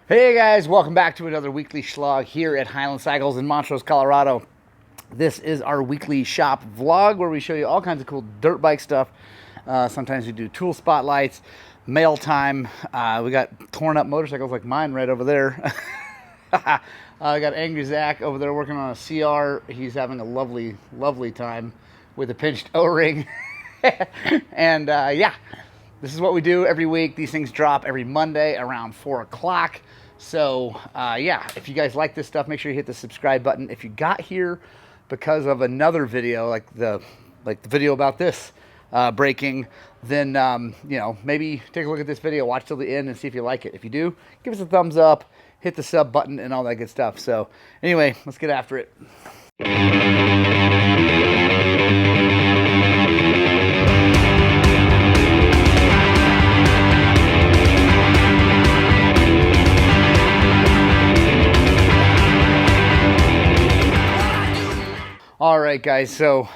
Hey guys, welcome back to another weekly Shlog here at Highland Cycles in Montrose, Colorado. This is our weekly shop vlog where we show you all kinds of cool dirt bike stuff. Sometimes we do tool spotlights, mail time. We got torn up motorcycles like mine right over there. I got Angry Zach over there working on a CR. He's having a lovely, lovely time with a pinched O-ring. And yeah, this is what we do every week. These things drop every Monday around 4 o'clock. So yeah, if you guys like this stuff, make sure you hit the subscribe button. If you got here because of another video, like the video about this breaking, then you know, maybe take a look at this video, watch till the end, and see if you like it. If you do, give us a thumbs up, hit the sub button, and all that good stuff. So anyway, let's get after it. All right, guys, so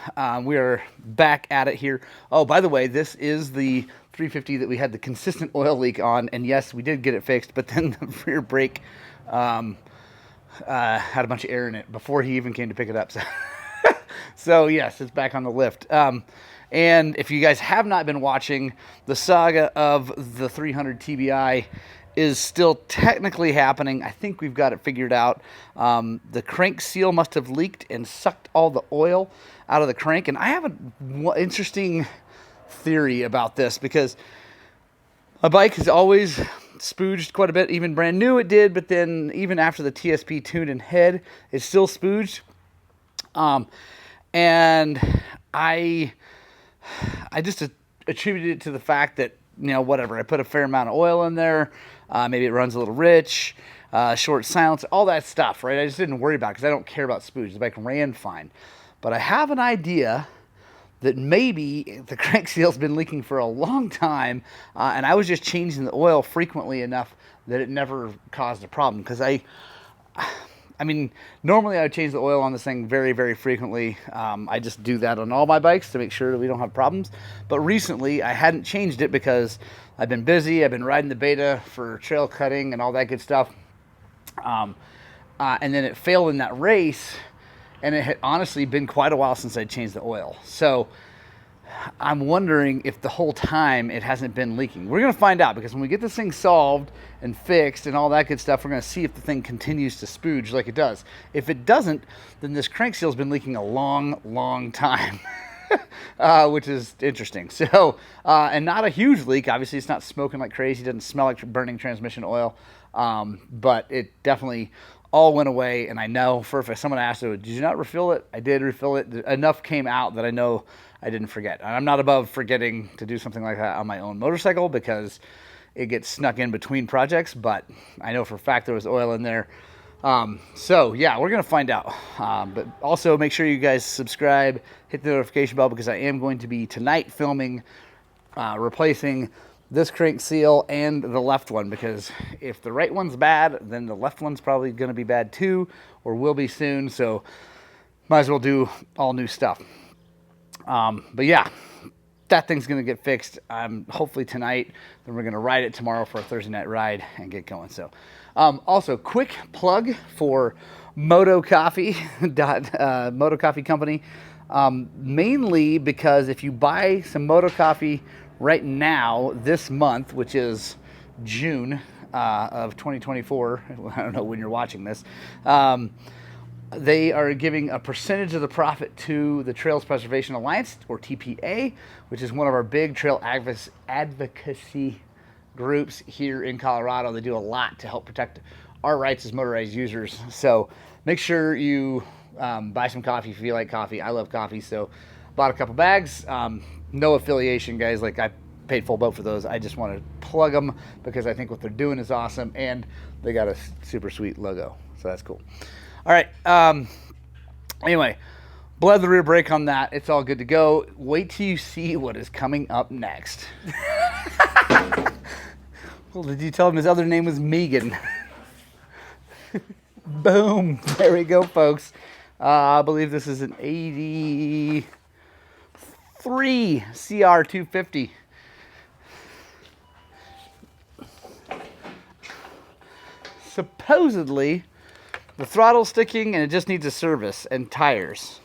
we are back at it here. Oh, by the way, this is the 350 that we had the consistent oil leak on, and yes, we did get it fixed, but then the rear brake had a bunch of air in it before he even came to pick it up. So yes, it's back on the lift. And if you guys have not been watching, the saga of the 300 TBI is still technically happening. I think we've got it figured out. The crank seal must have leaked and sucked all the oil out of the crank. And I have an interesting theory about this because a bike has always spooged quite a bit. Even brand new it did, but then even after the TSP tuned and head, it's still spooged. And I just attributed it to the fact that, you know, whatever, I put a fair amount of oil in there. Maybe it runs a little rich, short silence, all that stuff, right? I just didn't worry about it because I don't care about spooge. The bike ran fine. But I have an idea that maybe the crank seal's been leaking for a long time, and I was just changing the oil frequently enough that it never caused a problem. Because I mean, normally I would change the oil on this thing very, very frequently. I just do that on all my bikes to make sure that we don't have problems. But recently I hadn't changed it because I've been busy. I've been riding the beta for trail cutting and all that good stuff. And then it failed in that race, and it had honestly been quite a while since I changed the oil. So I'm wondering if the whole time it hasn't been leaking. We're going to find out, because when we get this thing solved and fixed and all that good stuff, we're going to see if the thing continues to spooge like it does. If it doesn't, then this crank seal's been leaking a long, long time, which is interesting. So, and not a huge leak. Obviously, it's not smoking like crazy. It doesn't smell like burning transmission oil, but it definitely all went away. And I know if someone asked, did you not refill it? I did refill it. Enough came out that I know I didn't forget. And I'm not above forgetting to do something like that on my own motorcycle because it gets snuck in between projects, but I know for a fact there was oil in there. So yeah, we're going to find out. But also make sure you guys subscribe, hit the notification bell, because I am going to be tonight filming, replacing this crank seal and the left one, because if the right one's bad, then the left one's probably going to be bad too, or will be soon. So might as well do all new stuff. But yeah, that thing's going to get fixed hopefully tonight. Then we're going to ride it tomorrow for a Thursday night ride and get going. So also quick plug for Moto Coffee, Moto Coffee Company, mainly because if you buy some Moto Coffee right now this month, which is June of 2024, I don't know when you're watching this, they are giving a percentage of the profit to the Trails Preservation Alliance, or TPA, which is one of our big trail advocacy groups here in Colorado. They do a lot to help protect our rights as motorized users. So make sure you buy some coffee if you like coffee. I love coffee, so bought a couple bags. No affiliation, guys. Like, I paid full boat for those. I just want to plug them because I think what they're doing is awesome, and they got a super sweet logo, so that's cool. All right, anyway, bled the rear brake on that. It's all good to go. Wait till you see what is coming up next. Well, did you tell him his other name was Megan? Boom, there we go, folks. I believe this is an 83 CR250. supposedly the throttle's sticking and it just needs a service and tires.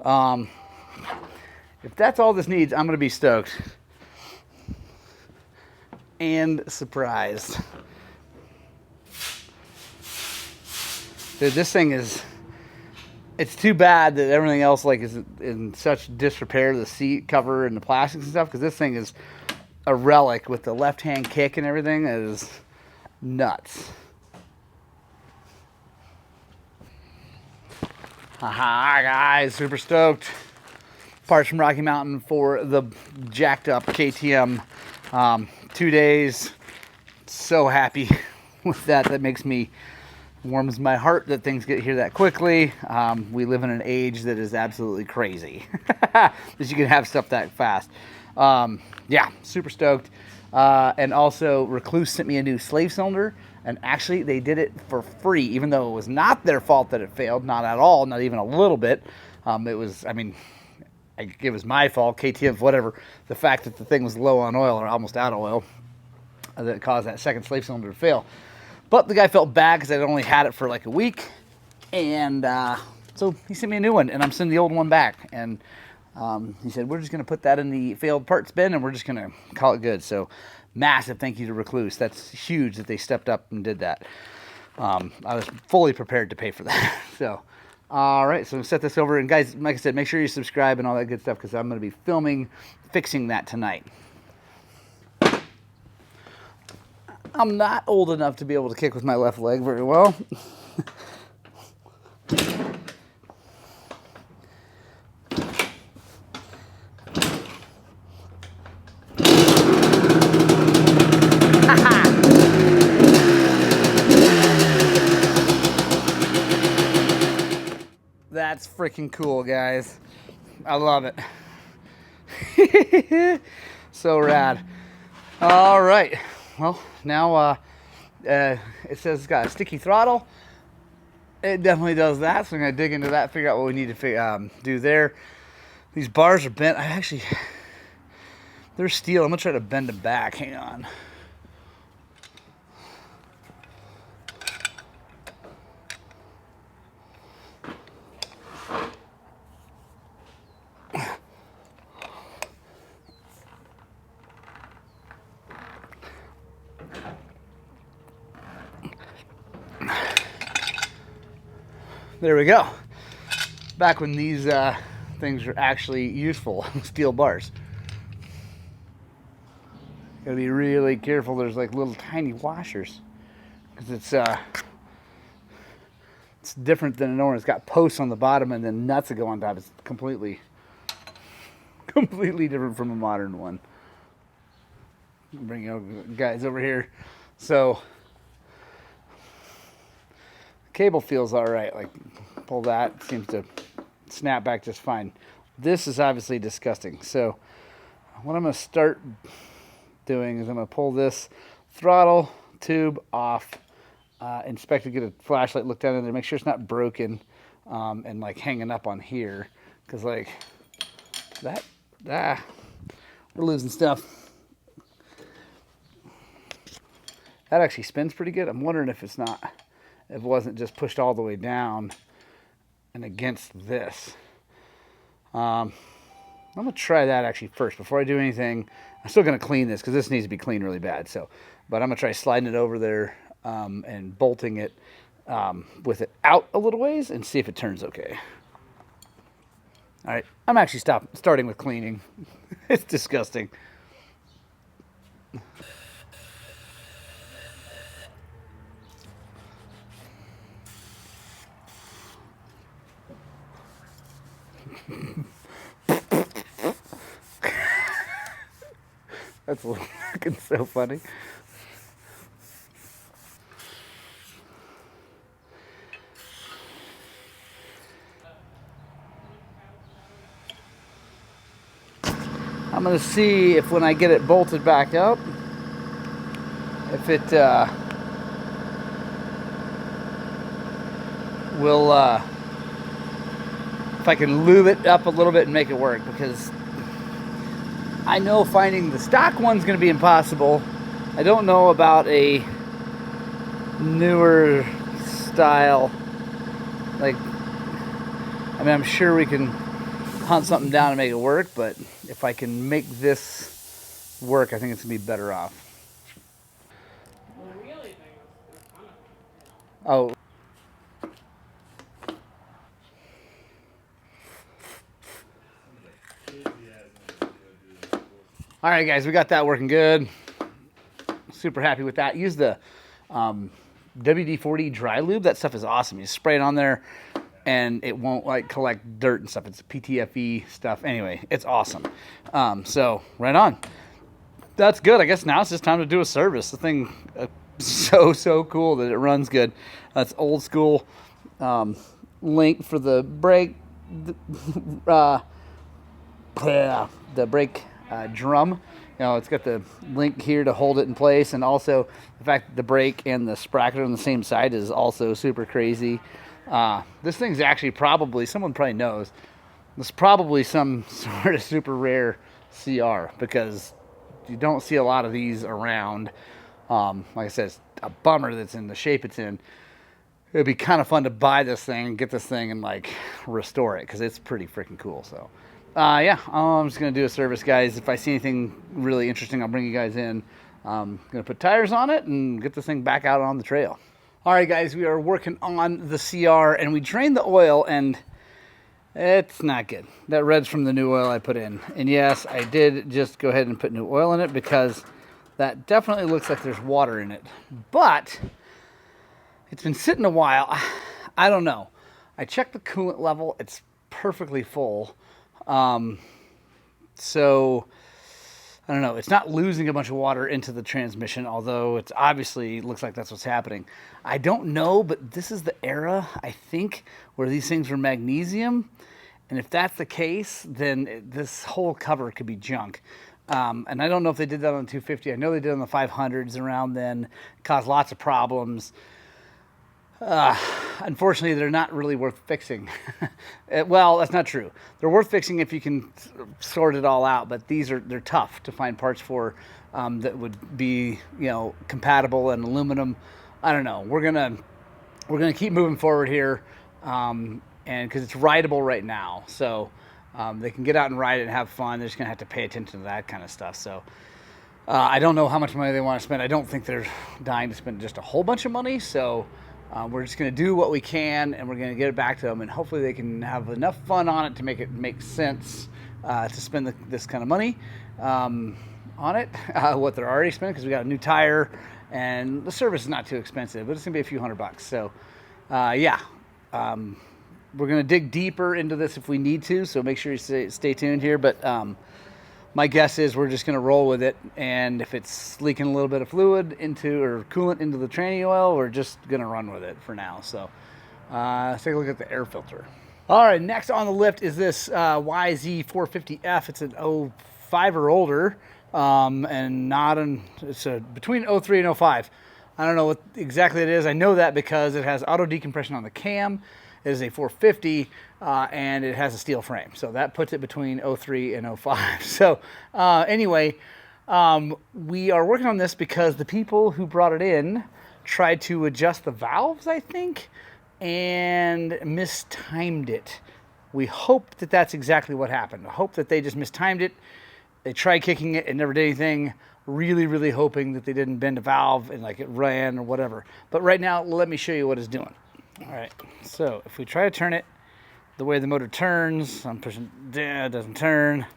If that's all this needs, I'm going to be stoked and surprised. Dude, this thing is, it's too bad that everything else like is in such disrepair, the seat cover and the plastics and stuff, because this thing is a relic with the left-hand kick and everything. It is nuts. Haha, guys, super stoked. Parts from Rocky Mountain for the jacked up KTM. 2 days. So happy with that. That makes me, warms my heart that things get here that quickly. We live in an age that is absolutely crazy that you can have stuff that fast. Yeah, super stoked. And also Recluse sent me a new slave cylinder, and actually they did it for free, even though it was not their fault that it failed, not at all, not even a little bit. It was, I mean, it was my fault, KTM, whatever. The fact that the thing was low on oil or almost out of oil that caused that second slave cylinder to fail. But the guy felt bad because I'd only had it for like a week, and so he sent me a new one, and I'm sending the old one back. And he said, we're just going to put that in the failed parts bin, and we're just going to call it good. So massive thank you to Recluse. That's huge that they stepped up and did that. I was fully prepared to pay for that. So, all right, so set this over. And guys, like I said, make sure you subscribe and all that good stuff, because I'm going to be fixing that tonight. I'm not old enough to be able to kick with my left leg very well. That's freaking cool, guys. I love it. So rad. All right. Well, now it says it's got a sticky throttle. It definitely does that, so I'm going to dig into that, figure out what we need to do there. These bars are bent. They're steel. I'm going to try to bend them back. Hang on. There we go. Back when these things are actually useful, steel bars. Gotta be really careful. There's like little tiny washers, because it's different than an orange. It's got posts on the bottom and then nuts that go on top. It's completely different from a modern one. Bring you guys over here. So cable feels all right. Like, pull that, seems to snap back just fine. This is obviously disgusting. So what I'm going to start doing is I'm going to pull this throttle tube off, inspect it, get a flashlight, look down in there, make sure it's not broken, and like hanging up on here, because like that, we're losing stuff. That actually spins pretty good. I'm wondering if it's not, it wasn't just pushed all the way down and against this. I'm going to try that actually first before I do anything. I'm still going to clean this because this needs to be cleaned really bad. So, but I'm going to try sliding it over there and bolting it with it out a little ways and see if it turns okay. All right, I'm actually starting with cleaning. It's disgusting. That's looking so funny. I'm going to see if when I get it bolted back up, if it will, if I can lube it up a little bit and make it work, because I know finding the stock one's going to be impossible. I don't know about a newer style. Like, I mean, I'm sure we can hunt something down and make it work, but if I can make this work, I think it's gonna be better off. Oh. All right, guys, we got that working good. Super happy with that. Use the WD-40 dry lube. That stuff is awesome. You spray it on there and it won't like collect dirt and stuff. It's PTFE stuff. Anyway, it's awesome. So right on. That's good. I guess now it's just time to do a service. The thing, so cool that it runs good. That's old school. Link for the brake. The brake drum. You know, it's got the link here to hold it in place, and also the fact that the brake and the sprocket are on the same side is also super crazy. This thing's actually probably, someone probably knows, this is probably some sort of super rare CR, because you don't see a lot of these around. Like I said, it's a bummer that's in the shape it's in. It'd be kind of fun to buy this thing, get this thing, and like restore it, because it's pretty freaking cool. So yeah, I'm just going to do a service, guys. If I see anything really interesting, I'll bring you guys in. I'm going to put tires on it and get this thing back out on the trail. All right, guys, we are working on the CR, and we drained the oil, and it's not good. That red's from the new oil I put in. And yes, I did just go ahead and put new oil in it, because that definitely looks like there's water in it. But it's been sitting a while. I don't know. I checked the coolant level. It's perfectly full. So I don't know. It's not losing a bunch of water into the transmission, although it's obviously looks like that's what's happening. I don't know, but this is the era, I think, where these things were magnesium. And if that's the case, then this whole cover could be junk. And I don't know if they did that on the 250. I know they did on the 500s around then. It caused lots of problems. Unfortunately, they're not really worth fixing. Well, that's not true. They're worth fixing if you can sort it all out, but they're tough to find parts for that would be, you know, compatible and aluminum. I don't know. We're gonna keep moving forward here, and because it's rideable right now, so they can get out and ride it and have fun. They're just gonna have to pay attention to that kind of stuff. So I don't know how much money they want to spend. I don't think they're dying to spend just a whole bunch of money. So we're just going to do what we can, and we're going to get it back to them, and hopefully they can have enough fun on it to make it make sense to spend this kind of money on it, what they're already spending, because we got a new tire, and the service is not too expensive, but it's going to be a few $100. So yeah, we're going to dig deeper into this if we need to, so make sure you stay tuned here. But my guess is we're just going to roll with it, and if it's leaking a little bit of fluid or coolant into the tranny oil, we're just going to run with it for now. So let's take a look at the air filter. All right, next on the lift is this YZ250F. It's an 05 or older, and it's between 03 and 05. I don't know what exactly it is. I know that because it has auto decompression on the cam. It is a 450, and it has a steel frame. So that puts it between 03 and 05. So anyway, we are working on this because the people who brought it in tried to adjust the valves, I think, and mistimed it. We hope that that's exactly what happened. I hope that they just mistimed it. They tried kicking it and never did anything. Really hoping that they didn't bend a valve and like it ran or whatever. But right now, let me show you what it's doing. All right, so if we try to turn it the way the motor turns, I'm pushing down, it doesn't turn.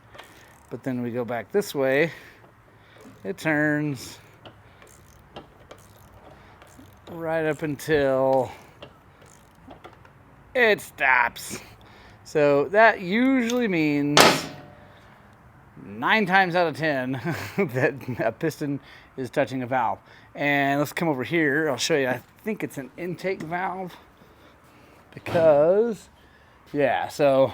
But then we go back this way, it turns right up until it stops. So that usually means 9 times out of 10 that a piston is touching a valve. And let's come over here, I'll show you. I think it's an intake valve, because yeah, so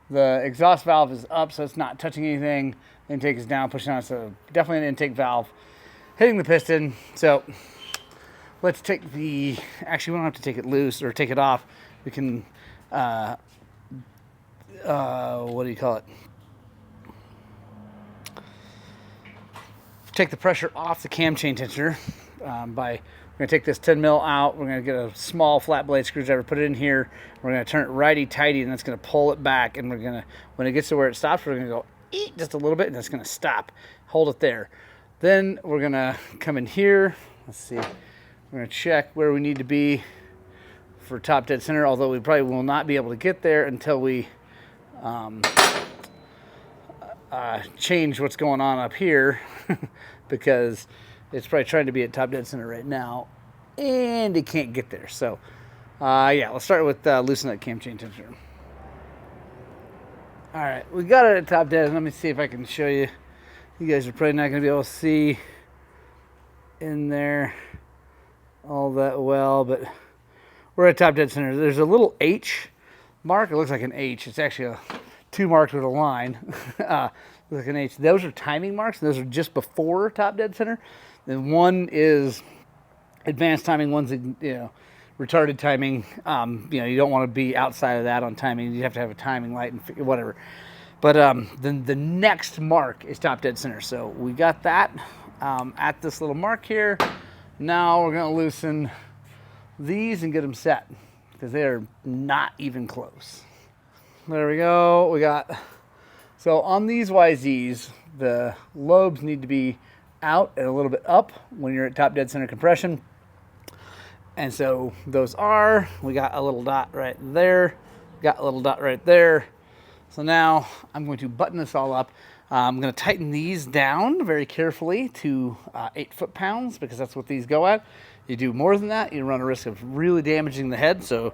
the exhaust valve is up, so it's not touching anything. Intake is down, pushing on, so definitely an intake valve hitting the piston. So let's take actually we don't have to take it loose or take it off. We can what do you call it, take the pressure off the cam chain tensioner by We're going to take this 10 mil out. We're going to get a small flat blade screwdriver, put it in here. We're going to turn it righty-tighty, and that's going to pull it back. And we're going to, when it gets to where it stops, we're going to go eat just a little bit, and that's going to stop. Hold it there. Then we're going to come in here. Let's see. We're going to check where we need to be for top dead center, although we probably will not be able to get there until we change what's going on up here because it's probably trying to be at top dead center right now, and it can't get there. So, yeah, let's start with loosen that cam chain tensioner. All right, we got it at top dead. Let me see if I can show you. You guys are probably not going to be able to see in there all that well, but we're at top dead center. There's a little H mark. It looks like an H. It's actually a 2 marks with a line. Looks like an H. Those are timing marks. Those are just before top dead center. Then one is advanced timing. One's retarded timing. You don't want to be outside of that on timing. You have to have a timing light and whatever. But then the next mark is top dead center. So we got that at this little mark here. Now we're going to loosen these and get them set because they are not even close. There we go. We got, so on these YZs, the lobes need to be out and a little bit up when you're at top dead center compression. And so those are, we got a little dot right there, got a little dot right there. So now I'm going to button this all up. I'm going to tighten these down very carefully to 8 foot-pounds because that's what these go at. You do more than that, you run a risk of really damaging the head. So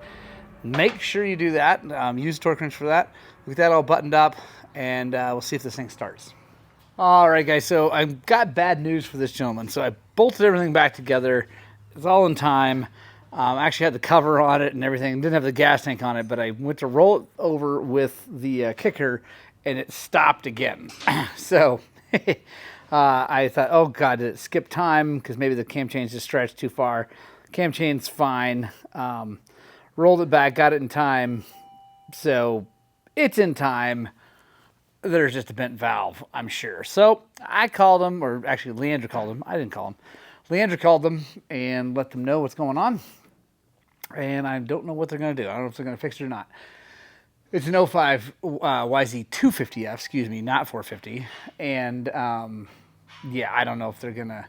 make sure you do that. Use a torque wrench for that. Get that all buttoned up, and we'll see if this thing starts. All right, guys, so I've got bad news for this gentleman. So I bolted everything back together. It's all in time. I actually had the cover on it and everything. Didn't have the gas tank on it, but I went to roll it over with the kicker, and it stopped again. So I thought, oh, God, did it skip time? Because maybe the cam chain's just stretched too far. Cam chain's fine. Rolled it back, got it in time. So it's in time. There's just a bent valve, I'm sure. So I called him, or actually Leandra called him. I didn't call him. Leandra called them and let them know what's going on. And I don't know what they're going to do. I don't know if they're going to fix it or not. It's an 05 YZ250F, excuse me, not 450. And yeah, I don't know if they're going to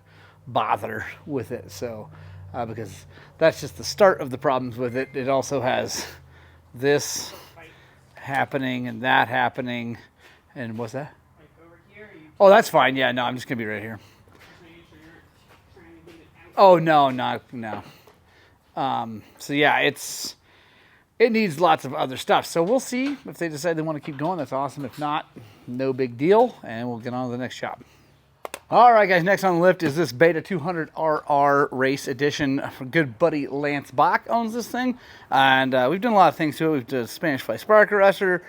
bother with it. So, because that's just the start of the problems with it. It also has this happening and that happening. And what's that? Like over here? Oh, that's fine. Yeah, no, I'm just going to be right here. Oh, no. So yeah, it needs lots of other stuff. So we'll see if they decide they want to keep going. That's awesome. If not, no big deal. And we'll get on to the next shop. All right, guys, next on the lift is this Beta 200RR Race Edition. Good buddy Lance Bach owns this thing. And we've done a lot of things to it. We've done a Spanish fly spark arrestor,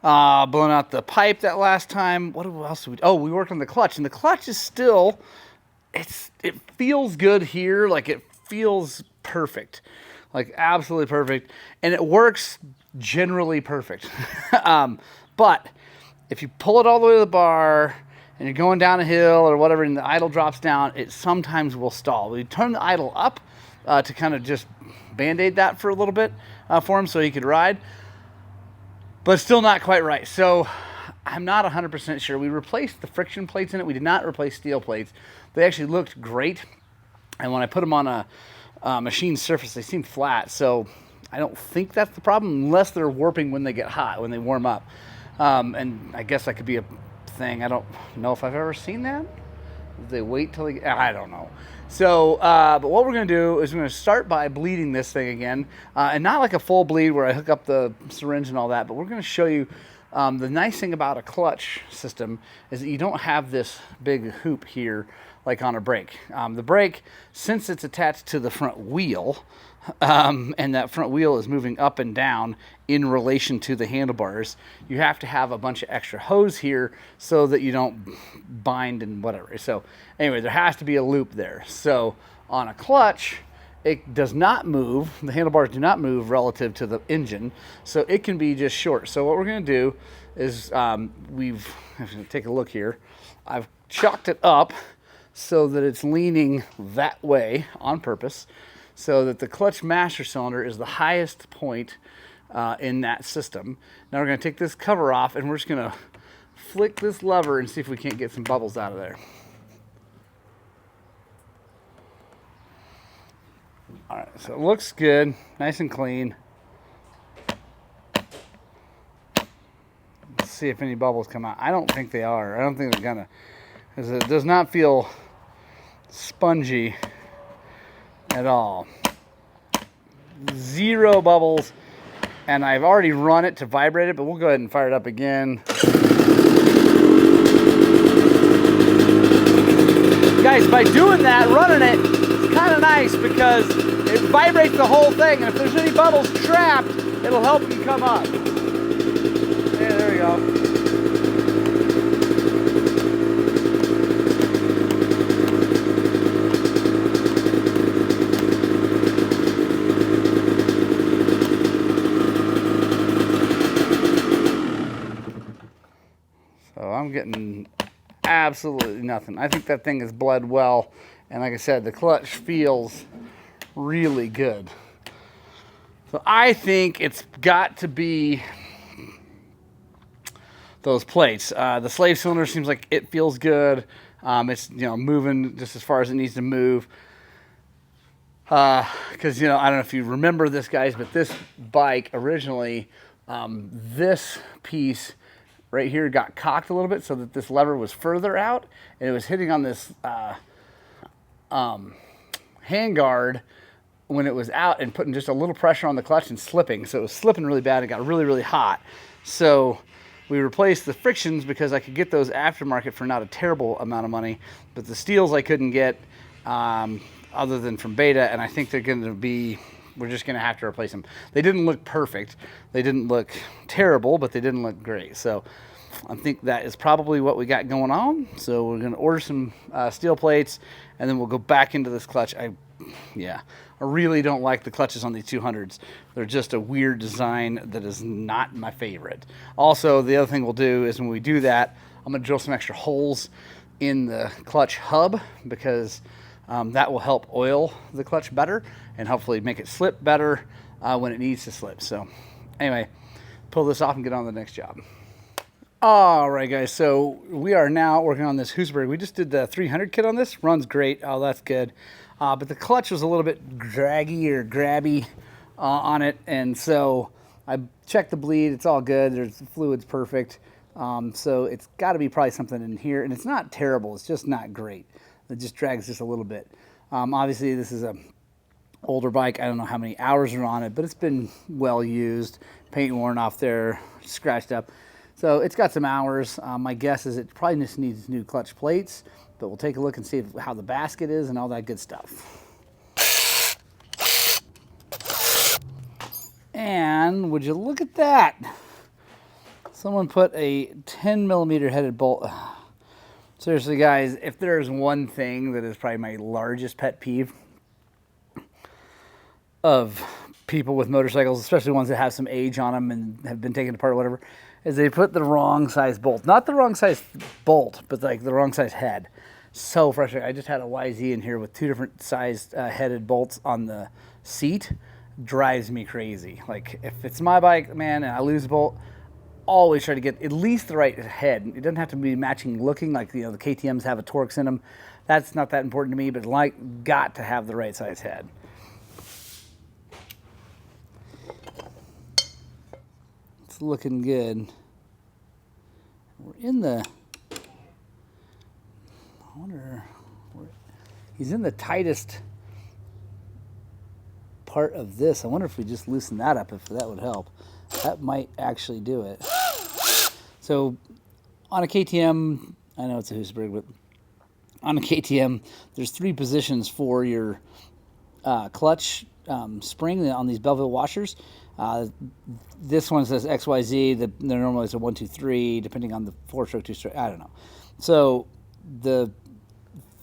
blown out the pipe that last time. What else did we do? Oh, we worked on the clutch. And the clutch is still, it feels good here. Like, it feels perfect. Like, absolutely perfect. And it works generally perfect. But if you pull it all the way to the bar and you're going down a hill or whatever and the idle drops down, it sometimes will stall. We turn the idle up to kind of just band-aid that for a little bit for him so he could ride. But still not quite right. So I'm not 100% sure. We replaced the friction plates in it. We did not replace steel plates. They actually looked great. And when I put them on a machine surface, they seem flat. So I don't think that's the problem unless they're warping when they get hot, when they warm up. And I guess that could be a thing. I don't know if I've ever seen that. They wait till they, I don't know. So, but what we're going to do is we're going to start by bleeding this thing again. And not like a full bleed where I hook up the syringe and all that, but we're going to show you the nice thing about a clutch system is that you don't have this big hoop here like on a brake. The brake, since it's attached to the front wheel, and that front wheel is moving up and down in relation to the handlebars, you have to have a bunch of extra hose here so that you don't bind and whatever. So anyway, there has to be a loop there. So on a clutch, it does not move. The handlebars do not move relative to the engine, so it can be just short. So what we're going to do is take a look here. I've chalked it up so that it's leaning that way on purpose, so that the clutch master cylinder is the highest point in that system. Now we're going to take this cover off and we're just going to flick this lever and see if we can't get some bubbles out of there. All right, so it looks good, nice and clean. Let's see if any bubbles come out. I don't think they are. I don't think they're gonna, because it does not feel spongy at all. Zero bubbles, and I've already run it to vibrate it, but we'll go ahead and fire it up again. Guys, by doing that, running it, it's kind of nice because it vibrates the whole thing, and if there's any bubbles trapped, it'll help them come up. Yeah, there we go. So I'm getting absolutely nothing. I think that thing is bled well, and like I said, the clutch feels really good. So I think it's got to be those plates. The slave cylinder seems like it feels good. It's, you know, moving just as far as it needs to move. Because, you know, I don't know if you remember this, guys, but this bike originally, this piece right here got cocked a little bit so that this lever was further out, and it was hitting on this handguard when it was out and putting just a little pressure on the clutch and slipping. So it was slipping really bad. It got really, really hot. So we replaced the frictions because I could get those aftermarket for not a terrible amount of money, but the steels I couldn't get other than from Beta, and I think they're going to be, we're just going to have to replace them. They didn't look perfect. They didn't look terrible, but they didn't look great. So I think that is probably what we got going on. So we're going to order some steel plates, and then we'll go back into this clutch. I really don't like the clutches on these 200s. They're just a weird design that is not my favorite. Also, the other thing we'll do is when we do that, I'm going to drill some extra holes in the clutch hub because that will help oil the clutch better and hopefully make it slip better when it needs to slip. So anyway, pull this off and get on to the next job. All right, guys, so we are now working on this Husqvarna. We just did the 300 kit on this. Runs great. Oh, that's good. But the clutch was a little bit draggy or grabby on it, and so I checked the bleed. It's all good. The fluid's perfect. So it's got to be probably something in here, and it's not terrible. It's just not great. It just drags just a little bit. Obviously, this is a older bike. I don't know how many hours are on it, but it's been well used. Paint worn off there, scratched up. So it's got some hours. My guess is it probably just needs new clutch plates, but we'll take a look and see how the basket is and all that good stuff. And would you look at that? Someone put a 10 millimeter headed bolt. Seriously, guys, if there's one thing that is probably my largest pet peeve of people with motorcycles, especially ones that have some age on them and have been taken apart or whatever, is they put the wrong size bolt. Not the wrong size bolt, but like the wrong size head. So frustrating. I just had a YZ in here with two different sized headed bolts on the seat. Drives me crazy. Like, if it's my bike, man, and I lose a bolt, always try to get at least the right head. It doesn't have to be matching looking, like, you know, the KTMs have a Torx in them. That's not that important to me, but like, got to have the right size head. It's looking good. We're in the, I wonder, he's in the tightest part of this. I wonder if we just loosen that up, if that would help. That might actually do it. So on a KTM, I know it's a Husqvarna, but on a KTM, there's 3 positions for your clutch spring on these Belleville washers. This one says XYZ. They're normally it's a 1, 2, 3, depending on the 4-stroke, 2-stroke. I don't know. So the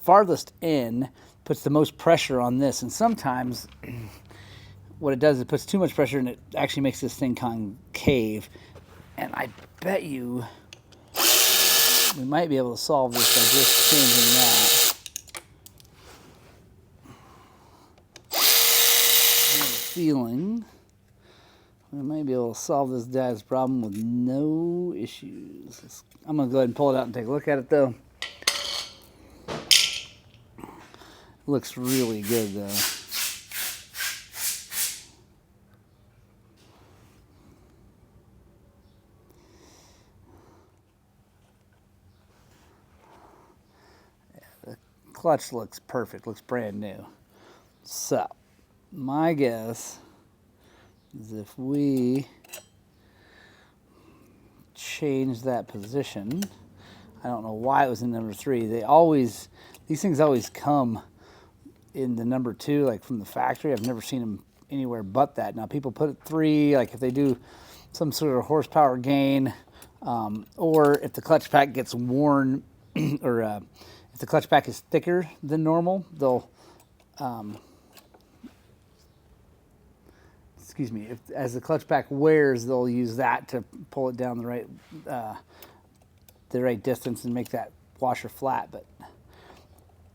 farthest in puts the most pressure on this, and sometimes what it does is it puts too much pressure and it actually makes this thing concave. And I bet you we might be able to solve this by just changing that. feeling we might be able to solve this guy's problem with no issues. I'm going to go ahead and pull it out and take a look at it, though. Looks really good, though. Clutch looks perfect, looks brand new. So, my guess is if we change that position, I don't know why it was in number 3. These things always come in the number 2, like from the factory. I've never seen them anywhere but that. Now people put it 3, like if they do some sort of horsepower gain, or if the clutch pack gets worn, or if the clutch pack is thicker than normal, they'll, excuse me, as the clutch pack wears, they'll use that to pull it down the right distance and make that washer flat. But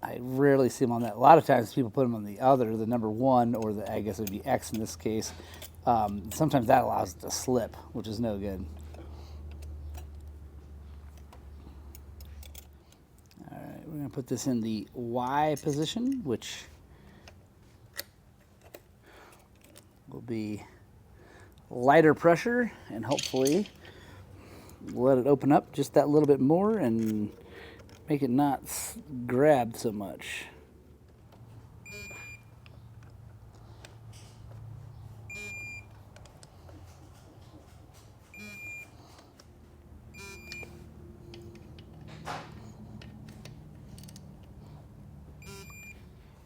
I rarely see them on that. A lot of times people put them on the other, the number 1, or the, I guess it would be X in this case. Sometimes that allows it to slip, which is no good. All right, we're going to put this in the Y position, which will be lighter pressure, and hopefully let it open up just that little bit more and make it not grab so much.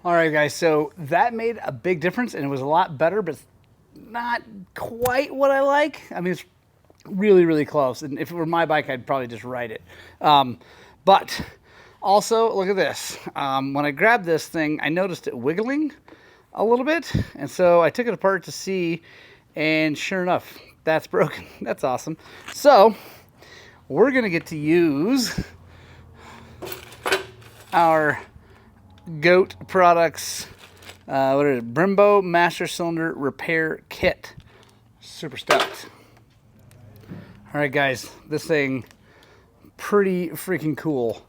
All right, guys, so that made a big difference, and it was a lot better, but not quite what I like. I mean, it's really, really close, and if it were my bike, I'd probably just ride it. But also, look at this. When I grabbed this thing, I noticed it wiggling a little bit, and so I took it apart to see, and sure enough, that's broken. That's awesome. So we're gonna get to use our Goat Products, what is it? Brembo Master Cylinder Repair Kit. Super stoked. All right, guys, this thing pretty freaking cool.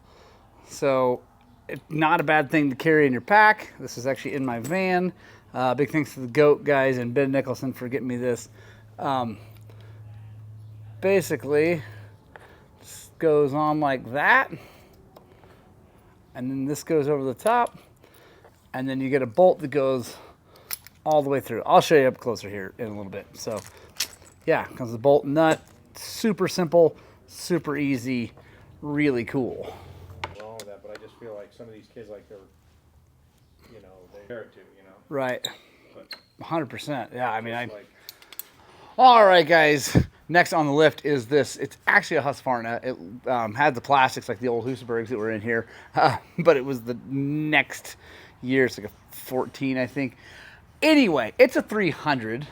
So, it's not a bad thing to carry in your pack. This is actually in my van. Big thanks to the Goat guys and Ben Nicholson for getting me this. Basically, this goes on like that. And then this goes over the top, and then you get a bolt that goes all the way through. I'll show you up closer here in a little bit. So yeah, comes the bolt and nut. Super simple, super easy, really cool. Wrong with that, but I just feel like some of these kids, like they're to, Right. But 100%. Yeah, I mean, like... All right, guys. Next on the lift is this. It's actually a Husqvarna. It had the plastics like the old Husabergs that were in here, but it was the next year. It's like a 14, I think. Anyway, it's a 300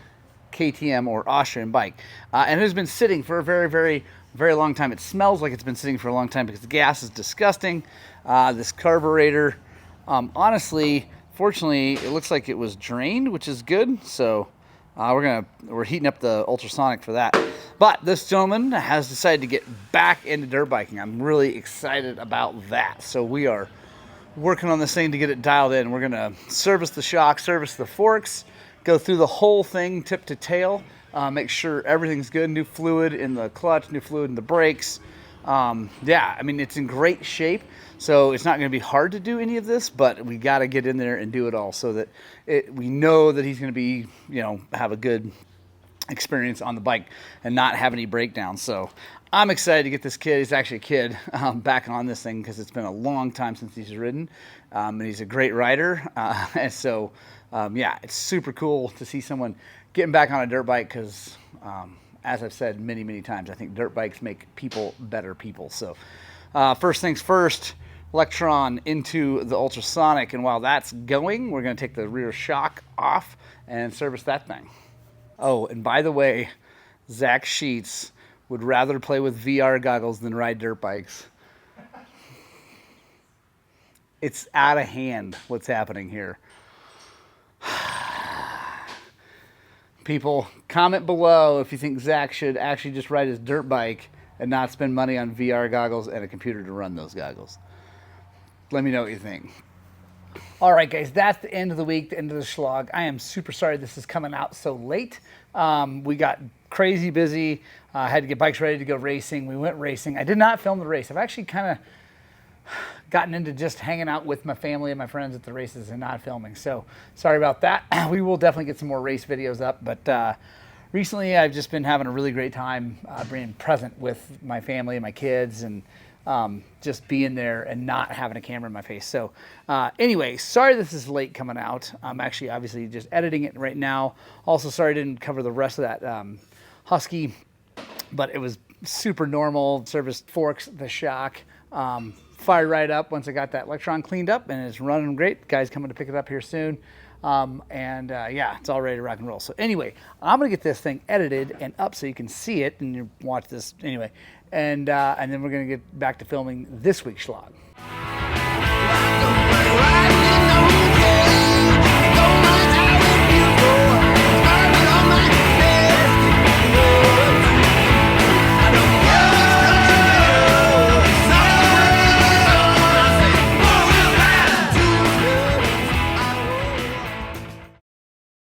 KTM or Austrian bike, and it has been sitting for a very, very, very long time. It smells like it's been sitting for a long time because the gas is disgusting. This carburetor, honestly, fortunately, it looks like it was drained, which is good. So we're heating up the ultrasonic for that. But this gentleman has decided to get back into dirt biking. I'm really excited about that. So we are working on this thing to get it dialed in. We're gonna service the shock, service the forks, go through the whole thing tip to tail, make sure everything's good. New fluid in the clutch, new fluid in the brakes. Yeah, I mean, it's in great shape. So it's not going to be hard to do any of this, but we got to get in there and do it all so that we know that he's going to be, have a good experience on the bike and not have any breakdowns. So I'm excited to get this kid. He's actually a kid back on this thing because it's been a long time since he's ridden, and he's a great rider. And so, yeah, it's super cool to see someone getting back on a dirt bike because, as I've said many, many times, I think dirt bikes make people better people. So first things first, Electron into the ultrasonic, and while that's going, we're going to take the rear shock off and service that thing. Oh, and by the way, Zach Sheets would rather play with VR goggles than ride dirt bikes. It's out of hand what's happening here. people, comment below if you think Zach should actually just ride his dirt bike and not spend money on VR goggles and a computer to run those goggles. Let me know what you think. All right, guys, that's the end of the week, the end of the Shlog. I am super sorry this is coming out so late. We got crazy busy. Had to get bikes ready to go racing. We went racing. I did not film the race. I've actually kind of gotten into just hanging out with my family and my friends at the races and not filming. So sorry about that. We will definitely get some more race videos up. But recently I've just been having a really great time being present with my family and my kids, and just being there and not having a camera in my face. So anyway, sorry this is late coming out. I'm actually obviously just editing it right now. Also sorry I didn't cover the rest of that Husky, but it was super normal. Serviced forks, the shock. Fired right up once I got that Electron cleaned up, and it's running great. The guy's coming to pick it up here soon. Yeah, it's all ready to rock and roll. So anyway, I'm gonna get this thing edited and up so you can see it and you watch this anyway. And then we're gonna get back to filming this week's Shlog.